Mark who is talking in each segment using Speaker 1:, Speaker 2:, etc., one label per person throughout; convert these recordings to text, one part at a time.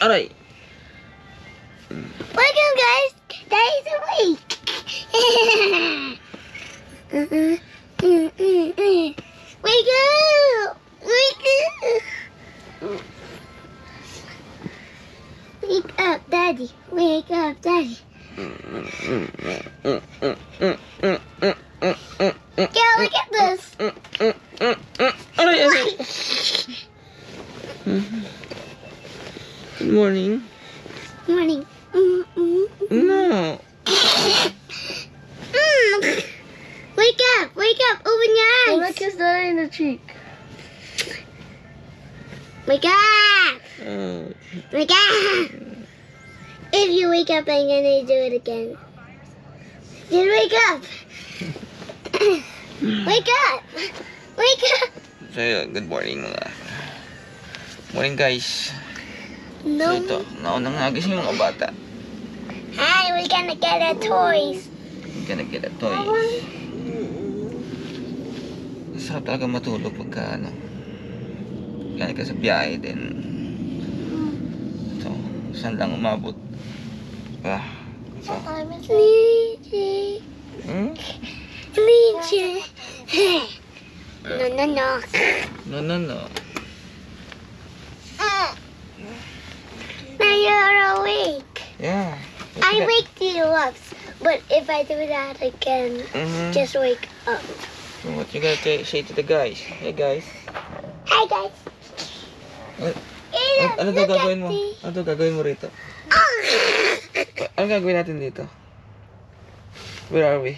Speaker 1: Aray!
Speaker 2: Welcome, guys. Daddy's awake. Wake up! Wake up! Wake up, Daddy. Wake up, Daddy. Yeah, look at this.
Speaker 1: Aray! Aray! Good morning.
Speaker 2: Morning.
Speaker 1: No.
Speaker 2: Wake up! Wake up! Open your eyes!
Speaker 3: Look, kiss Daddy in the cheek.
Speaker 2: Wake up!
Speaker 1: Oh.
Speaker 2: Wake up! If you wake up, I'm gonna do it again. Just wake up! Wake up! Wake up!
Speaker 1: So yun, good morning mga. Morning guys. So
Speaker 2: No.
Speaker 1: ito, naunang nagising yung mga bata.
Speaker 2: Hi, we're gonna get our toys.
Speaker 1: I'm gonna get a toy. Sarap talaga matulog pagka ano. Kaya ka sa biyahe din. Ito, saan lang umabot. Ah. So,
Speaker 2: Lychee.
Speaker 1: hmm?
Speaker 2: Lychee. No, no, no.
Speaker 1: No.
Speaker 2: Now you're awake.
Speaker 1: Yeah.
Speaker 2: I wake you up, but if I do that again,
Speaker 1: Mhm.
Speaker 2: just wake up.
Speaker 1: So what you gotta say to the guys? Hey guys.
Speaker 2: Hi, guys.
Speaker 1: Ano daw gagawin mo? Ano daw gagawin mo rito? Ano gagawin natin dito? Where are we?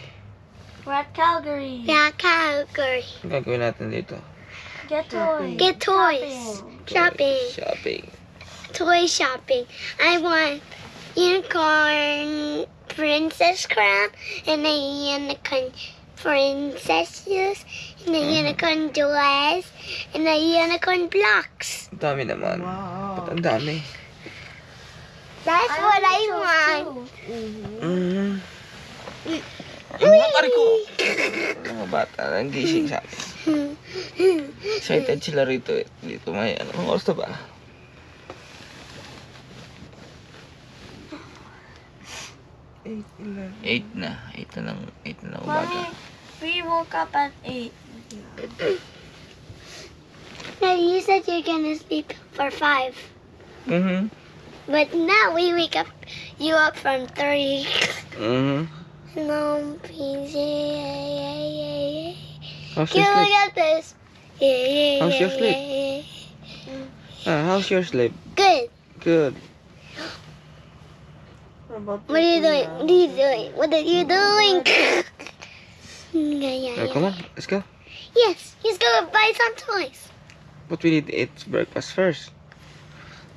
Speaker 3: We're at Calgary.
Speaker 2: Yeah, Calgary.
Speaker 1: Ano gagawin natin dito?
Speaker 3: Get toys.
Speaker 2: Get toys. Shopping.
Speaker 1: Shopping.
Speaker 2: Toy shopping. I want unicorn princess crown and a unicorn princesses and a unicorn dress and a unicorn blocks.
Speaker 1: Ang dami naman.
Speaker 3: Wow.
Speaker 1: Ba't ang dami?
Speaker 2: That's what I want.
Speaker 1: Mm. Mga pare ko. Mga bata, ang gising sa akin. Excited sila rito eh. Dito may ano. Ang oras na ba? Eight na lang umaga.
Speaker 3: Mommy, we woke up at 8.
Speaker 2: Now you said you're gonna sleep for 5,
Speaker 1: Mhm.
Speaker 2: but now we wake up you up from 3.
Speaker 1: Mhm.
Speaker 2: No, please.
Speaker 1: How's
Speaker 2: Can
Speaker 1: your
Speaker 2: you look
Speaker 1: sleep?
Speaker 2: at this?
Speaker 1: How's your sleep? How's your sleep?
Speaker 2: Good.
Speaker 1: Good.
Speaker 2: What are you doing? What are you doing? What are you doing?
Speaker 1: Oh, come on, let's go.
Speaker 2: Yes, he's gonna buy some toys.
Speaker 1: But we need to eat breakfast first.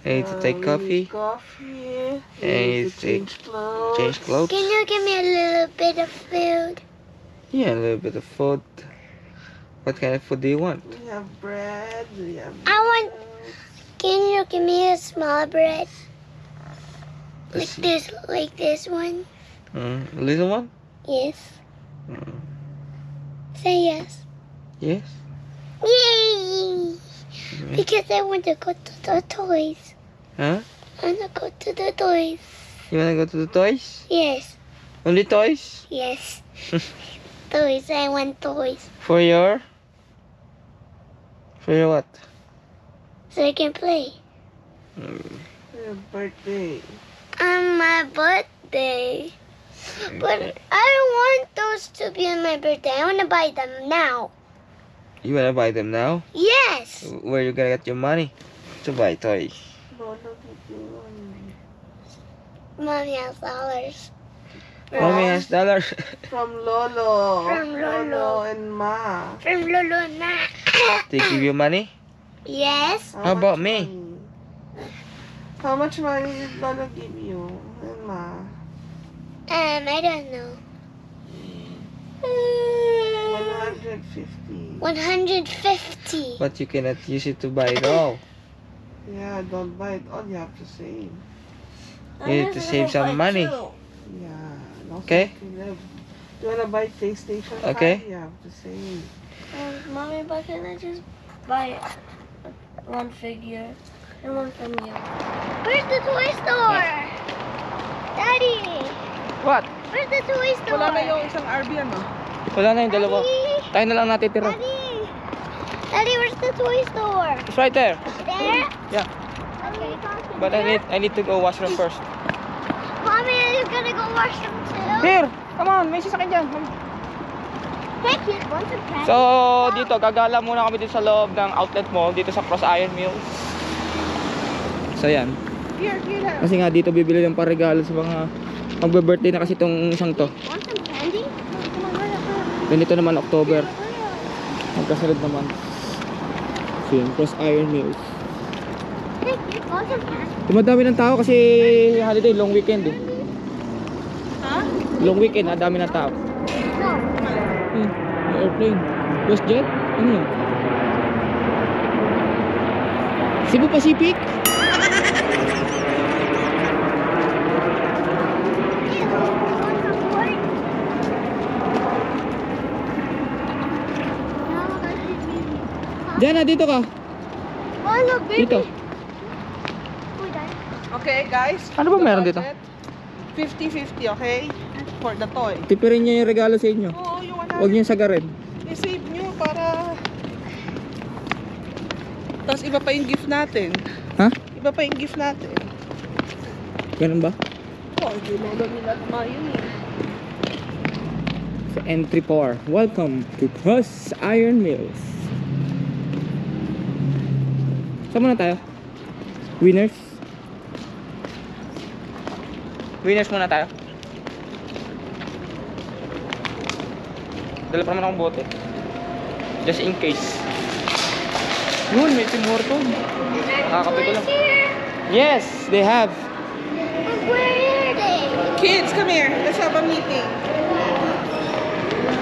Speaker 1: I need to take coffee.
Speaker 3: Coffee.
Speaker 1: I need to
Speaker 3: change clothes.
Speaker 1: change clothes.
Speaker 2: Can you give me a little bit of food?
Speaker 1: Yeah, a little bit of food. What kind of food do you want?
Speaker 3: We have bread. We have.
Speaker 2: I want. Can you give me a small bread? Like this one?
Speaker 1: A little one?
Speaker 2: Yes.
Speaker 1: Mm.
Speaker 2: Say yes.
Speaker 1: Yes.
Speaker 2: Yay! Because I want to go to the toys.
Speaker 1: Huh?
Speaker 2: I want to go to the toys.
Speaker 1: You wanna go to the toys?
Speaker 2: Yes.
Speaker 1: Only toys?
Speaker 2: Yes. Toys. I want toys.
Speaker 1: For your what?
Speaker 2: So I can play.
Speaker 3: Your birthday.
Speaker 2: On my birthday. But I don't want those to be on my birthday. I want to buy them now.
Speaker 1: You wanna buy them now?
Speaker 2: Yes.
Speaker 1: Where you gonna get your money to buy toys?
Speaker 3: No, no, no.
Speaker 2: Mommy has dollars.
Speaker 1: Mommy has dollars.
Speaker 3: From Lolo.
Speaker 2: From Lolo.
Speaker 3: and Ma.
Speaker 2: From Lolo na.
Speaker 1: They give you money?
Speaker 2: Yes.
Speaker 1: How about me?
Speaker 3: money? How much money did Lolo give you? And Ma?
Speaker 2: I don't know.
Speaker 3: 150.
Speaker 2: 150.
Speaker 1: But you cannot use it to buy it all.
Speaker 3: Yeah, don't buy it all. You have to save.
Speaker 1: You need to save some money.
Speaker 3: Yeah. No
Speaker 1: Okay.
Speaker 3: Do you wanna buy PlayStation 5?
Speaker 1: Okay.
Speaker 3: You have to save.
Speaker 4: Mommy, but can I just buy one figure?
Speaker 2: I want some milk. Where's the toy store? Daddy,
Speaker 1: What?
Speaker 2: where's the toy store?
Speaker 3: Wala na yung isang RV ano?
Speaker 1: Wala na yung dalawa. Tayo na lang natitira.
Speaker 2: Daddy, where's the toy store?
Speaker 1: It's right there.
Speaker 2: There?
Speaker 1: Yeah.
Speaker 2: Okay.
Speaker 1: But I need to go washroom first.
Speaker 2: Mommy, are you gonna go wash them too?
Speaker 1: Here! Come on! May sasakyan dyan.
Speaker 2: Hey, kid, want some candy?
Speaker 1: So, dito, gagala muna kami dito sa loob ng outlet mall, dito sa Cross Iron Mills. So, yan.
Speaker 3: Here lang.
Speaker 1: Kasi nga dito bibili ng paregalo sa mga magbe-birthday na kasi itong isang to.
Speaker 2: Want some candy? Come on, hurry up.
Speaker 1: Ganito naman October. Magkasunod naman. So, yun, Cross Iron Mills.
Speaker 2: Hey, kid, want some candy?
Speaker 1: Dumadami ng tao kasi holiday, long weekend eh.
Speaker 3: Ha?
Speaker 1: Long weekend, dami ng tao.
Speaker 2: No.
Speaker 1: May airplane. WestJet? Ano yun? Cebu Pacific? Diyan na, dito ka.
Speaker 2: Oh, look, baby.
Speaker 1: Dito.
Speaker 2: Uy, Dad.
Speaker 3: Okay, guys.
Speaker 1: Ano ba
Speaker 3: the
Speaker 1: meron dito?
Speaker 3: budget, 50-50, okay? For the toy.
Speaker 1: Tipirin niyo yung regalo sa inyo.
Speaker 3: Oo, yung
Speaker 1: Huwag niyo sagarin.
Speaker 3: i-save nyo para... Tapos iba pa yung gift natin.
Speaker 1: Ha?
Speaker 3: Iba pa yung gift natin.
Speaker 1: Ganun ba?
Speaker 3: Oh, hindi mo lang nila tumayon eh.
Speaker 1: So, entry 4. Welcome to Cross Iron Mills. Saan muna tayo? Winners? Winners muna tayo. Dala pa naman akong bote. Just in case. Yun, may Tim Horton. Nakakape ko lang. Yes, they have.
Speaker 2: Where are they?
Speaker 3: Kids, come here. Let's have a meeting.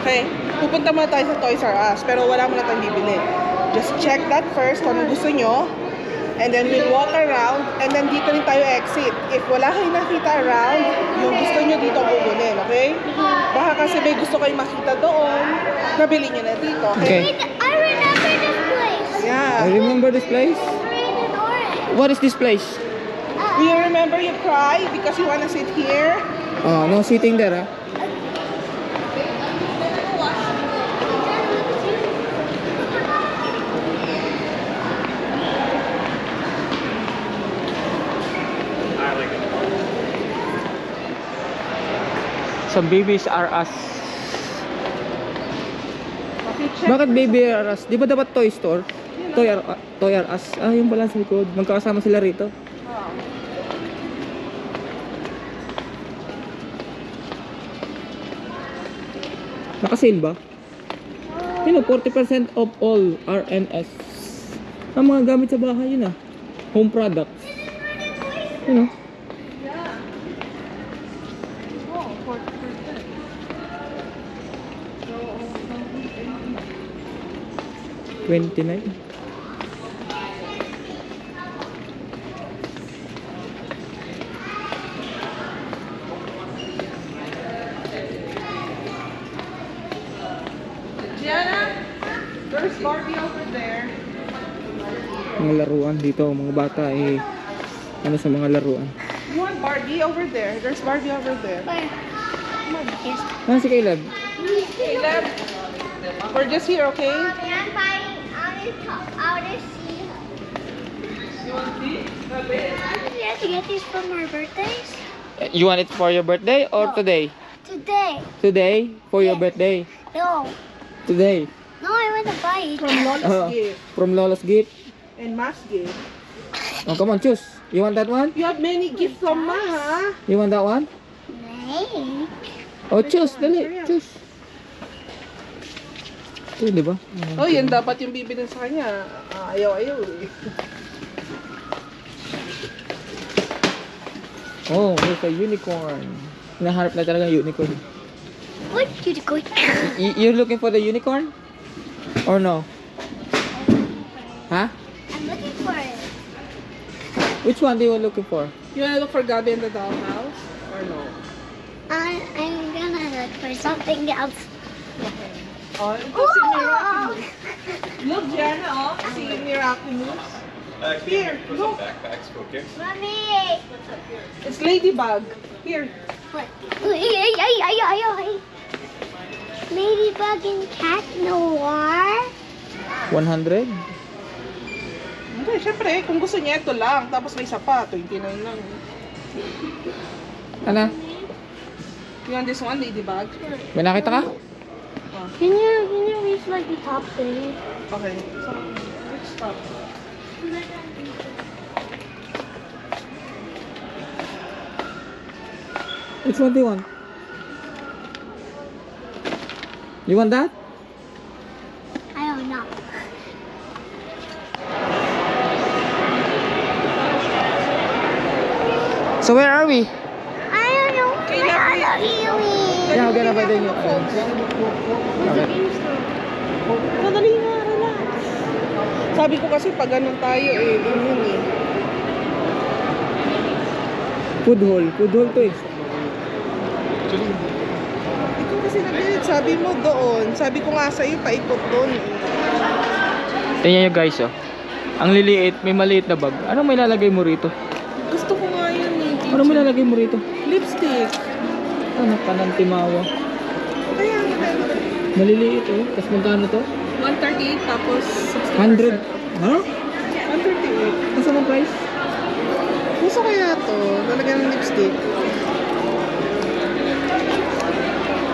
Speaker 3: Okay? Pupunta muna tayo sa Toys R Us, pero wala muna tayong bibili. Just check that first kung anong gusto nyo. And then we'll walk around, and then dito rin tayo exit. If wala kayong nakita around, yung gusto nyo dito kukunin, okay? Baka kasi may gusto kayong makita doon, nabili nyo na dito,
Speaker 1: Okay.
Speaker 3: okay?
Speaker 2: Wait, I remember this place.
Speaker 1: I
Speaker 3: Yeah.
Speaker 1: remember this place.
Speaker 2: Green and orange.
Speaker 1: What is this place?
Speaker 3: Do you remember you cried because you wanna sit here?
Speaker 1: Oh, no sitting there, ah. Some babies are us.
Speaker 3: Okay, check.
Speaker 1: Bakit baby are us? Di ba dapat toy store? Toy are us. Ah, yung pala sa likod. Magkakasama sila rito.
Speaker 3: Oh.
Speaker 1: Naka-sale ba? Yun, 40% off all RNS. Ang mga gamit sa bahay yun ah. Home products. Yun oh.
Speaker 3: Oh, 40%.
Speaker 1: 29.
Speaker 3: Gianna, there's Barbie over there.
Speaker 1: Mga laruan dito, mga bata eh. Ano sa mga laruan.
Speaker 3: You want Barbie over there? There's Barbie over there.
Speaker 2: Where? Yes.
Speaker 1: Ah, si Caleb.
Speaker 3: Caleb, we're just here, okay?
Speaker 2: Mommy, I'm buying outer sea.
Speaker 3: You want tea?
Speaker 2: We have to get these for our birthdays.
Speaker 1: You want it for your birthday or
Speaker 2: No.
Speaker 1: today?
Speaker 2: Today.
Speaker 1: Today? For your
Speaker 2: Yes.
Speaker 1: birthday?
Speaker 2: No.
Speaker 1: Today?
Speaker 2: No, I want to buy it.
Speaker 3: From Lola's
Speaker 1: Oh,
Speaker 3: gift
Speaker 1: from Lola's gift.
Speaker 3: and Ma's gift.
Speaker 1: Oh, come on, choose. You want that one?
Speaker 3: You have many gifts from Ma, ha?
Speaker 1: You want that one?
Speaker 2: Nay.
Speaker 1: Oh, choose. Dali, choose. Ito, di ba?
Speaker 3: Oh, yan dapat yung bibilin sa kanya. Ayaw-ayaw eh.
Speaker 1: Oh, there's a unicorn. Hinahanap na talaga yung unicorn.
Speaker 2: What unicorn?
Speaker 1: You're looking for the unicorn? Or no? Huh?
Speaker 2: I'm looking for it.
Speaker 1: Which one do you looking for?
Speaker 3: You wanna look for Gabby in the dollhouse? Or no?
Speaker 2: I'm gonna look for something else.
Speaker 3: Oh, ito si Miraculous. Look, Gianna, oh. Si Miraculous. Here, look.
Speaker 4: Backpacks for kids.
Speaker 2: Mommy!
Speaker 3: It's ladybug. Here.
Speaker 2: What? Ay. Ladybug and cat noir?
Speaker 1: 100?
Speaker 3: Hindi, syempre, kung gusto niya, ito lang. Tapos may isa pa, 29 lang.
Speaker 1: Ano?
Speaker 3: You want this one, ladybug?
Speaker 1: May nakita ka?
Speaker 2: Can you reach like the top thing?
Speaker 3: Okay. So, let's stop.
Speaker 1: Which one do you want? You want that?
Speaker 2: I don't know.
Speaker 1: So where are we?
Speaker 2: I don't know.
Speaker 3: Okay,
Speaker 2: Where
Speaker 3: lovely.
Speaker 2: are you?
Speaker 1: Yeah, we're gonna buy the new
Speaker 3: Madali na, relax. Sabi ko kasi pag ganun tayo yun eh.
Speaker 1: Food hall to eh.
Speaker 3: Ikaw kasi nag sabi mo doon. Sabi ko nga sa'yo, paikot doon eh.
Speaker 1: Tingnan nyo guys oh. Ang liliit, may maliit na bag. Ano may lalagay mo rito?
Speaker 3: Gusto ko nga yun eh.
Speaker 1: Ano may lalagay mo rito?
Speaker 3: Lipstick.
Speaker 1: Anak ka ng timawa.
Speaker 3: Kaya ano.
Speaker 1: Maliliit oh. Tapos magkano to?
Speaker 3: 138 tapos
Speaker 1: 100.
Speaker 3: 60%.
Speaker 1: Huh?
Speaker 3: 138.
Speaker 1: Ano ang price?
Speaker 3: Gusto kaya to, lalagyan ng lipstick.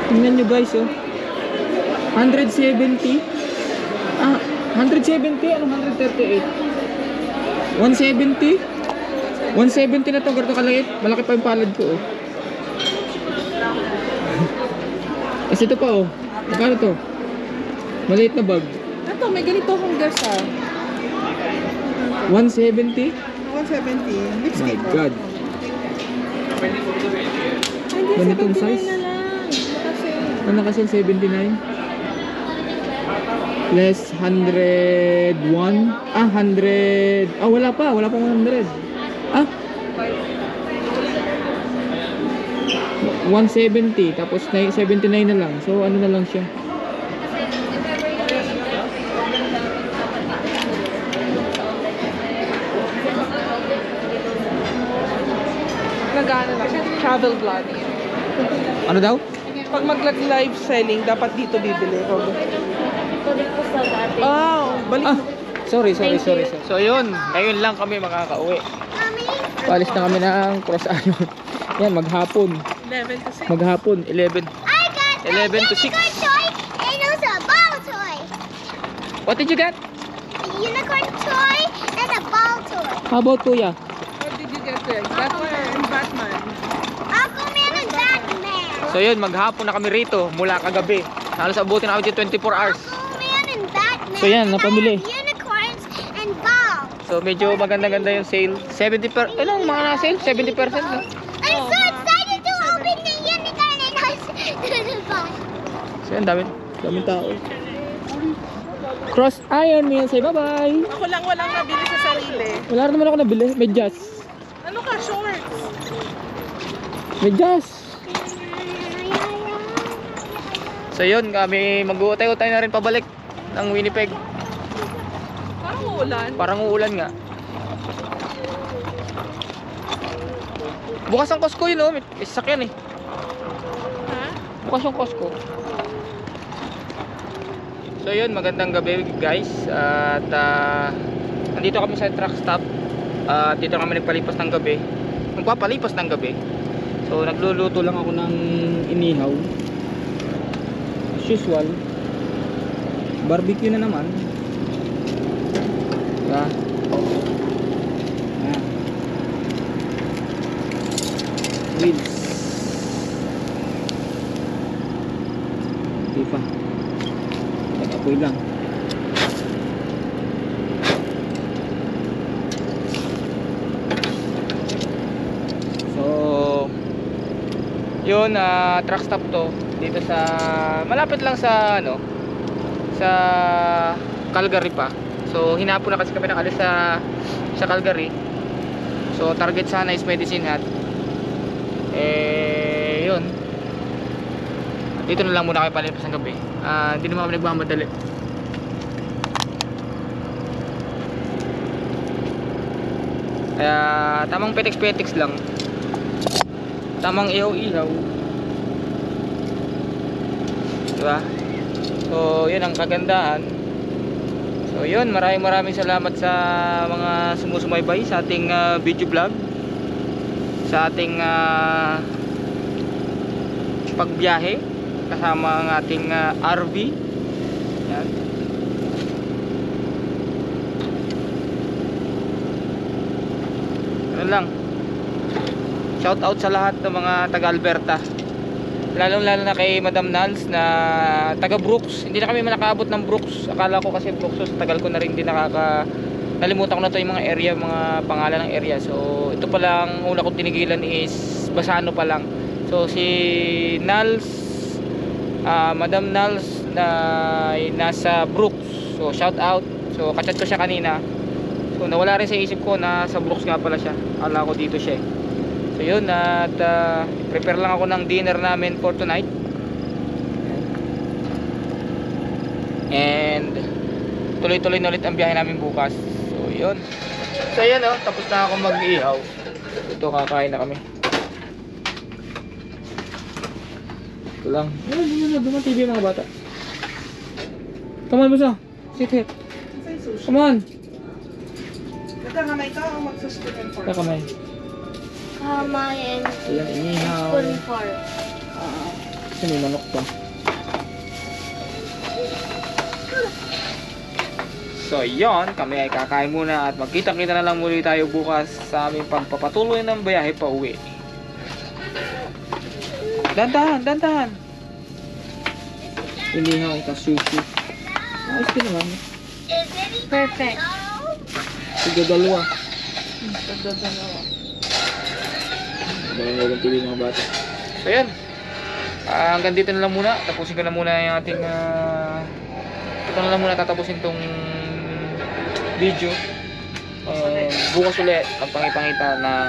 Speaker 1: Tingnan nyo guys oh. 170. Ah, 170? Ano 138? 170? 170 na to, ganito kaliit. Malaki pa yung palad ko oh. Kasi ito pa oh. Magkano to? Maliit na bag.
Speaker 3: Ito, may ganito akong dress ah.
Speaker 1: 170?
Speaker 3: 170. Lipstick.
Speaker 1: My God.
Speaker 3: Hindi,
Speaker 1: Ganitong
Speaker 3: 79
Speaker 1: size?
Speaker 3: na lang. Kasi,
Speaker 1: Ano kasi 79? Less 101? Ah, 100. Ah, wala pa. Wala pang 100. Ah. 170. Tapos 79 na lang. So, ano na lang siya?
Speaker 3: nag-ano lang, travel vlog.
Speaker 1: Ano daw?
Speaker 3: Pag mag-live selling, dapat dito bibili. Oh, balik
Speaker 1: Ah,
Speaker 3: mo.
Speaker 1: sorry. So, yun. Ngayon lang kami makakauwi.
Speaker 2: Mommy?
Speaker 1: Paalis na kami ng Cross Island. Yan, maghapon.
Speaker 3: 11 to 6.
Speaker 1: Maghapon, 11.
Speaker 2: I got
Speaker 1: 11 to 6.
Speaker 2: unicorn toy and also a ball toy.
Speaker 1: What did you get?
Speaker 2: A unicorn toy and a ball toy.
Speaker 1: How about kuya?
Speaker 3: What did you get there? Batman and Batman.
Speaker 2: Aquaman and Batman.
Speaker 1: So yun, maghapon na kami rito mula kagabi. Halos abutin na kami dito 24 hours.
Speaker 2: Aquaman and Batman.
Speaker 1: So yan,
Speaker 2: And I
Speaker 1: napamili.
Speaker 2: have unicorns and balls.
Speaker 1: So medyo maganda-ganda yung sale. 70%, ano mga na-sale? 70% no?
Speaker 2: I'm so excited to open the unicorn and also the ball.
Speaker 1: So yan, daming tao. Cross Iron Mill, say bye-bye!
Speaker 3: Ako lang walang nabili sa sarili.
Speaker 1: Wala rin naman ako nabili, medyas.
Speaker 3: Ano ka, shorts?
Speaker 1: Medyas! So yun, kami mag-uutay-utay na rin pabalik ng Winnipeg.
Speaker 3: Parang uulan.
Speaker 1: Parang uulan nga. Bukas ang Costco yun oh, may sasakyan eh.
Speaker 3: Ha?
Speaker 1: Bukas yung Costco. So yun, magandang gabi guys. At nandito kami sa truck stop. Dito kami nagpalipas ng gabi. Magpapalipas ng gabi. So nagluluto lang ako ng inihaw. As usual. Barbecue na naman. Diba? Ayan. Wheels. Hindi pa. Nag-apoy lang. So yun, truck stop to dito sa malapit lang sa ano, sa Calgary pa. So hinapon na kasi kami nakalis sa Calgary. So target sana is Medicine Hat. Yun, dito na lang muna kayo palipas ng gabi. Hindi naman kami nagmamadali. Kaya tamang petex-petex lang. Tamang ihaw-ihaw. Diba? So, yun ang kagandahan. So, yun. Maraming salamat sa mga sumusumaybay sa ating video vlog. Sa ating pagbiyahe. Kasama ang ating RV. Yan. Ano lang. Shout out sa lahat ng mga taga-Alberta. Lalo na kay Madam Nals na taga Brooks. Hindi na kami nakaabot ng Brooks. Akala ko kasi Brooks, so tagal ko na rin din nalimutan ko na to yung mga area, mga pangalan ng area. So ito pa lang una kong tinigilan is Basano pa lang. So si Nals, Madam Nals na nasa Brooks. So shout out. So kachat ko siya kanina. So nawala rin sa isip ko na sa Brooks nga pala siya. Akala ko dito siya. So yun, at prepare lang ako ng dinner namin for tonight. And tuloy-tuloy na ulit ang biyahe namin bukas. So yun. So yan oh, tapos na ako mag-ihaw. Ito, kakain na kami. Ito lang. Duman TV mga bata. Come on, Busa. Sit here. Come on.
Speaker 3: Nagkakamay ka o magsusunod for?
Speaker 1: Kakamay.
Speaker 2: Kamay and
Speaker 1: Ayan, inihaw.
Speaker 2: spoon for.
Speaker 1: Kasi may manok pa. So yon, kami ay kakain muna at magkita-kita na lang muli tayo bukas sa aming pagpapatuloy ng biyahe pa uwi. Dandahan. Inihaw ka sushi. Ayos din naman.
Speaker 2: Perfect.
Speaker 1: Sige, dalawa. Walang pili mga bata. So yan. Hanggang dito na lang muna. Tapusin ko na muna yung ating ito na lang muna tatapusin tong video. Bukas ulit ang pangipangita ng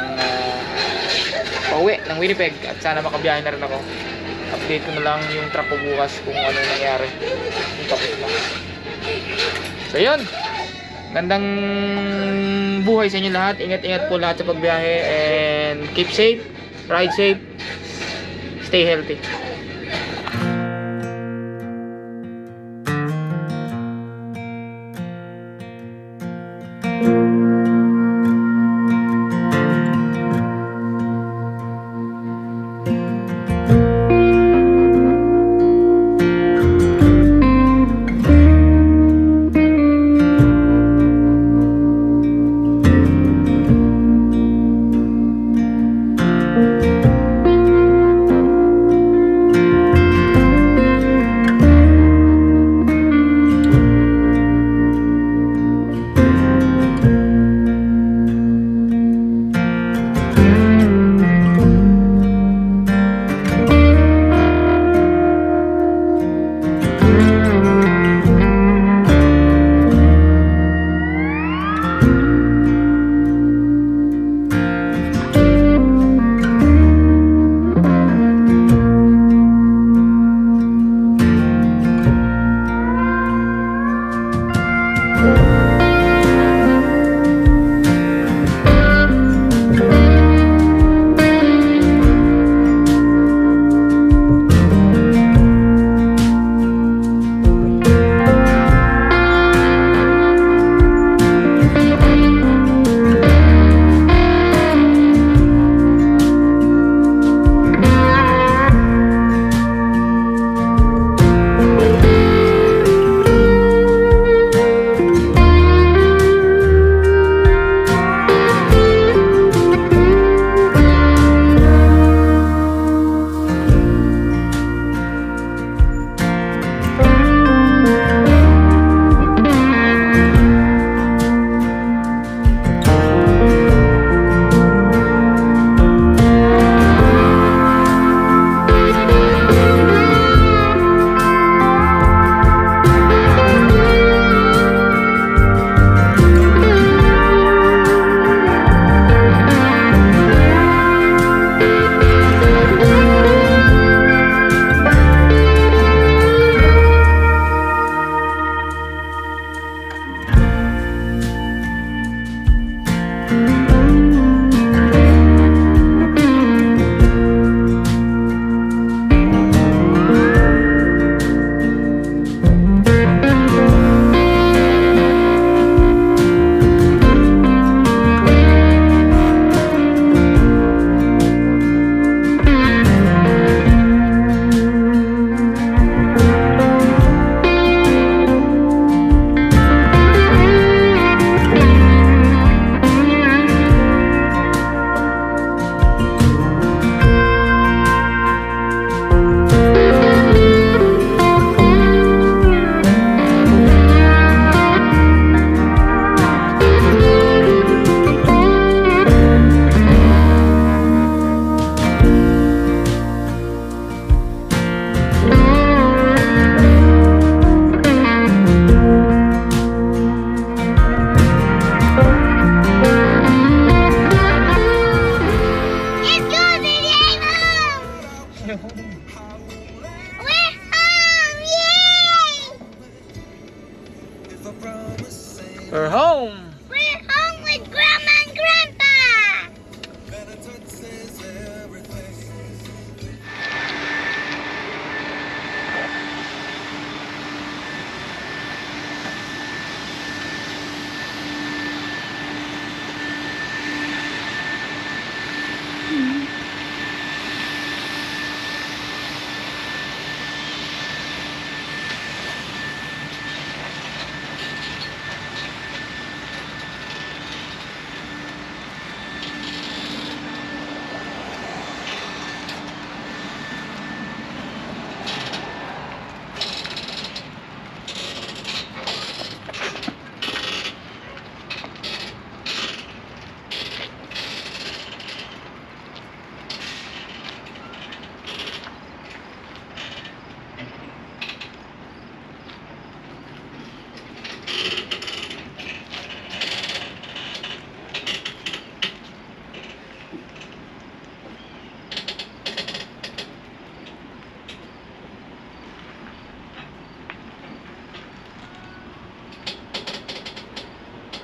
Speaker 1: pauwi ng Winnipeg. At sana makabiyahe na rin ako. Update ko na lang yung truck ko bukas kung ano nangyari. Yung tapos na. So yun. Gandang buhay sa inyo lahat. Ingat-ingat po lahat sa pagbiyahe. And keep safe. Ride safe. Stay healthy.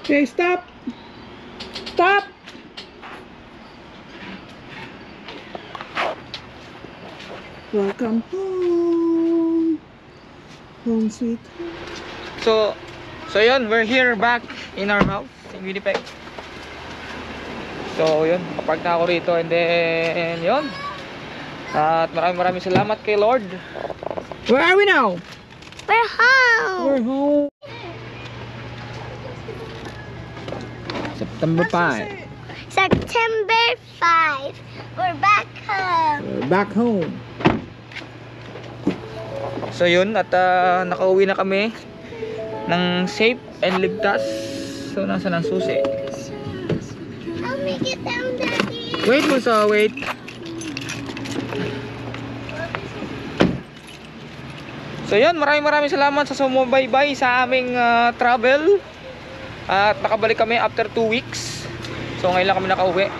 Speaker 3: Okay, stop. Stop. Welcome home. Home sweet home.
Speaker 1: So yun, we're here back in our house in Winnipeg. So yun, kapark na ako rito and then yun. At maraming salamat kay Lord. Where are we now?
Speaker 2: We're home.
Speaker 1: We're home. September 5.
Speaker 2: September 5. We're back home.
Speaker 1: We're back home. So yun, at nakauwi na kami ng safe and ligtas. So nasa ng susi.
Speaker 2: Help me get down, Daddy.
Speaker 1: Wait mo sa wait. So yun, maraming salamat sa sumubaybay sa aming travel. At nakabalik kami after 2 weeks. So ngayon lang kami nakauwi.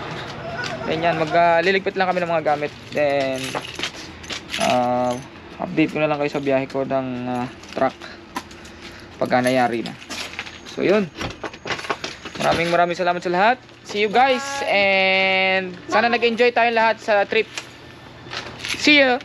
Speaker 1: Then yan, magliligpit lang kami ng mga gamit. Then update ko na lang kayo sa biyahe ko ng truck pagka nangyari na. So yun, maraming salamat sa lahat. See you guys, and sana nag-enjoy tayong lahat sa trip. See ya.